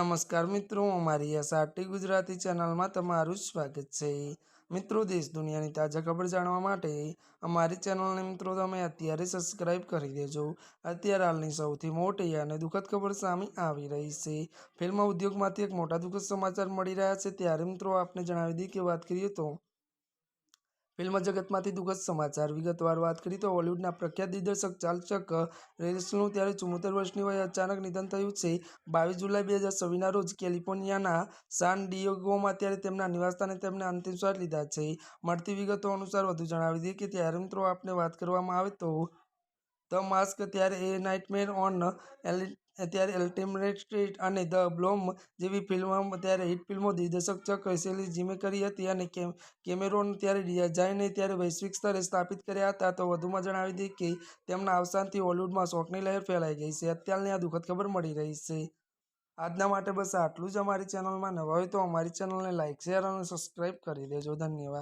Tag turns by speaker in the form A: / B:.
A: નમસ્કાર મિત્રો, અમારી એસઆરટી ગુજરાતી ચેનલમાં તમારું સ્વાગત છે। મિત્રો, દેશ દુનિયાની તાજા ખબર જાણવા માટે અમારી ચેનલને મિત્રો તમે અત્યારે સબસ્ક્રાઇબ કરી દેજો। અત્યારે હાલની સૌથી મોટી અને દુઃખદ ખબર સામે આવી રહી છે। ફિલ્મ ઉદ્યોગમાંથી એક મોટા દુઃખદ સમાચાર મળી રહ્યા છે, ત્યારે મિત્રો આપને જણાવી દઈએ કે વાત કરીએ તો ફિલ્મ જગતમાંથી દુઃખદ સમાચાર। વિગતવાર વાત કરીએ તો હોલિવૂડના પ્રખ્યાત દિગ્દર્શક ચાર્લ્સ રેસલનું ત્યારે 74 વર્ષની વયે અચાનક નિધન થયું છે। 22 જુલાઈ 2026ના રોજ કેલિફોર્નિયાના સાન ડિયેગોમાં ત્યારે તેમના નિવાસસ્થાને તેમને અંતિમ શ્વાસ લીધા છે। મળતી વિગતો અનુસાર વધુ જણાવી દઈએ કે ત્યારે મિત્રો આપને વાત કરવામાં આવે તો ધ માસ્ક, ત્યારે એ નાઇટમેર ઓન એલ્મ સ્ટ્રીટ અને ધ બ્લોબ જેવી ફિલ્મ ત્યારે હિટ ફિલ્મો દિગ્દર્શક ચક સેલીઝીમે કરી હતી અને કેમેરોન ત્યારે ડિઝાઇને ત્યારે વૈશ્વિક સ્તરે સ્થાપિત કર્યા હતા। તો વધુમાં જણાવી દઈએ કે તેમના અવસાનથી હોલિવૂડમાં શોકની લહેર ફેલાઈ ગઈ છે। અત્યારની આ દુઃખદ ખબર મળી રહી છે। આજના માટે બસ આટલું જ। અમારી ચેનલમાં નવા હોય તો અમારી ચેનલને લાઇક, શેર અને સબસ્ક્રાઇબ કરી દેજો। ધન્યવાદ।